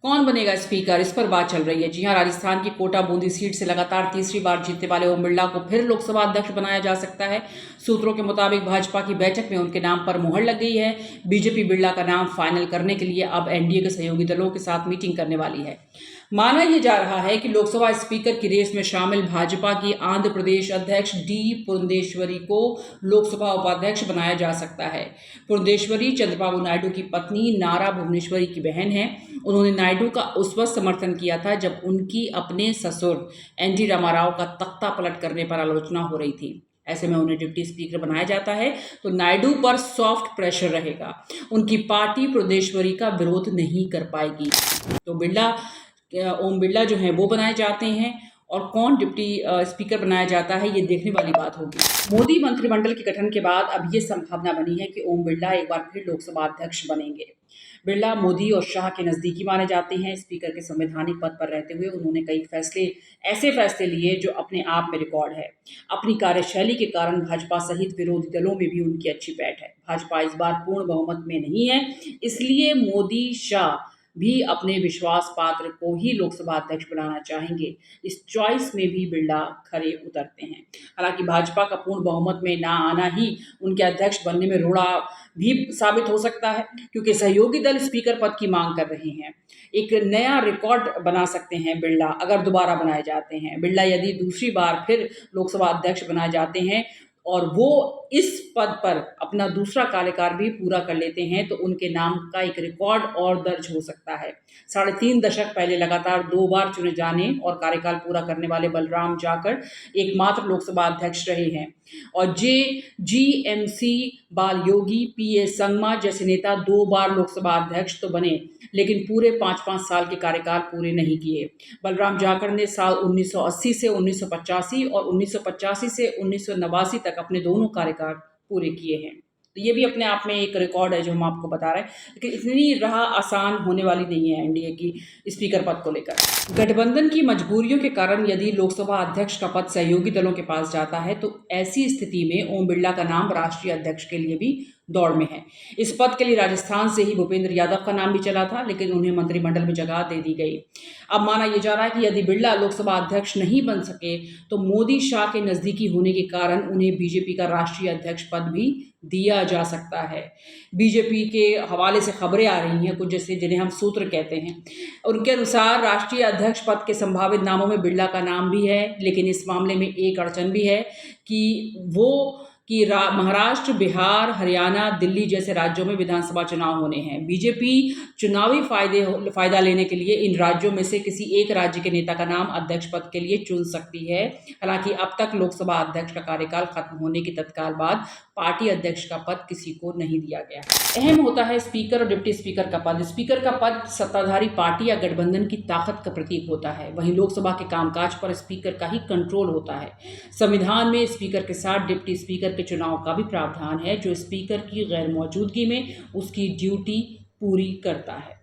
कौन बनेगा स्पीकर, इस पर बात चल रही है। जी हां, राजस्थान की कोटा बूंदी सीट से लगातार तीसरी बार जीतने वाले ओम बिरला को फिर लोकसभा अध्यक्ष बनाया जा सकता है। सूत्रों के मुताबिक भाजपा की बैठक में उनके नाम पर मुहर लग गई है। बीजेपी बिरला का नाम फाइनल करने के लिए अब एनडीए के सहयोगी दलों के साथ मीटिंग करने वाली है। माना यह जा रहा है कि लोकसभा स्पीकर की रेस में शामिल भाजपा की आंध्र प्रदेश अध्यक्ष डी पुरंदेश्वरी को लोकसभा उपाध्यक्ष बनाया जा सकता है। पुरंदेश्वरी चंद्रबाबू नायडू की पत्नी नारा भुवनेश्वरी की बहन है। उन्होंने नायडू का उस वक्त समर्थन किया था जब उनकी अपने ससुर एनटी रामाराव का तख्ता पलट करने पर आलोचना हो रही थी। ऐसे में उन्हें डिप्टी स्पीकर बनाया जाता है तो नायडू पर सॉफ्ट प्रेशर रहेगा। उनकी पार्टी पुरंदेश्वरी का विरोध नहीं कर पाएगी। तो ओम बिरला जो है वो बनाए जाते हैं और कौन डिप्टी स्पीकर बनाया जाता है ये देखने वाली बात होगी। मोदी मंत्रिमंडल के गठन के बाद अब ये संभावना बनी है कि ओम बिरला एक बार फिर लोकसभा अध्यक्ष बनेंगे। बिरला मोदी और शाह के नजदीकी माने जाते हैं। स्पीकर के संवैधानिक पद पर रहते हुए उन्होंने कई ऐसे फैसले लिए जो अपने आप में रिकॉर्ड है। अपनी कार्यशैली के कारण भाजपा सहित विरोधी दलों में भी उनकी अच्छी पैठ है। भाजपा इस बार पूर्ण बहुमत में नहीं है, इसलिए मोदी शाह भी अपने विश्वास पात्र को ही लोकसभा अध्यक्ष बनाना चाहेंगे। इस चॉइस में भी बिरला खरे उतरते हैं। हालांकि भाजपा का पूर्ण बहुमत में ना आना ही उनके अध्यक्ष बनने में रोड़ा भी साबित हो सकता है, क्योंकि सहयोगी दल स्पीकर पद की मांग कर रहे हैं। एक नया रिकॉर्ड बना सकते हैं बिरला अगर दोबारा बनाए जाते हैं। बिरला यदि दूसरी बार फिर लोकसभा अध्यक्ष बनाए जाते हैं और वो इस पद पर अपना दूसरा कार्यकाल भी पूरा कर लेते हैं तो उनके नाम का एक रिकॉर्ड और दर्ज हो सकता है। 3.5 दशक पहले लगातार 2 बार चुने जाने और कार्यकाल पूरा करने वाले बलराम जाखड़ एकमात्र लोकसभा अध्यक्ष रहे हैं और जीएमसी बालयोगी, पीए संगमा जैसे नेता 2 बार लोकसभा अध्यक्ष तो बने, लेकिन पूरे 5-5 साल के कार्यकाल पूरे नहीं किए। बलराम जाखड़ ने साल 1980 से 1985 और 1985 से 1989 तक अपने दोनों कार्यकाल पूरे किए हैं। तो ये भी अपने आप में एक रिकॉर्ड है जो हम आपको बता रहे हैं, लेकिन इतनी राह आसान होने वाली नहीं है एनडीए की स्पीकर पद को लेकर। गठबंधन की मजबूरियों के कारण यदि लोकसभा अध्यक्ष का पद सहयोगी दलों के पास जाता है तो ऐसी स्थिति में ओम बिरला का नाम राष्ट्रीय अध्यक्ष के लिए भी दौड़ में है। इस पद के लिए राजस्थान से ही भूपेंद्र यादव का नाम भी चला था, लेकिन उन्हें मंत्रिमंडल में जगह दे दी गई। अब माना यह जा रहा है कि यदि बिरला लोकसभा अध्यक्ष नहीं बन सके तो मोदी शाह के नजदीकी होने के कारण उन्हें बीजेपी का राष्ट्रीय अध्यक्ष पद भी दिया जा सकता है। बीजेपी के हवाले से खबरें आ रही हैं कुछ, जैसे जिन्हें हम सूत्र कहते हैं, उनके अनुसार राष्ट्रीय अध्यक्ष पद के संभावित नामों में बिरला का नाम भी है, लेकिन इस मामले में एक अड़चन भी है कि महाराष्ट्र, बिहार, हरियाणा, दिल्ली जैसे राज्यों में विधानसभा चुनाव होने हैं। बीजेपी चुनावी फायदा लेने के लिए इन राज्यों में से किसी एक राज्य के नेता का नाम अध्यक्ष पद के लिए चुन सकती है। हालांकि अब तक लोकसभा अध्यक्ष का कार्यकाल खत्म होने के तत्काल बाद पार्टी अध्यक्ष का पद किसी को नहीं दिया गया। अहम होता है स्पीकर और डिप्टी स्पीकर का पद। स्पीकर का पद सत्ताधारी पार्टी या गठबंधन की ताकत का प्रतीक होता है, वहीं लोकसभा के कामकाज पर स्पीकर का ही कंट्रोल होता है। संविधान में स्पीकर के साथ डिप्टी स्पीकर के चुनाव का भी प्रावधान है, जो स्पीकर की गैर मौजूदगी में उसकी ड्यूटी पूरी करता है।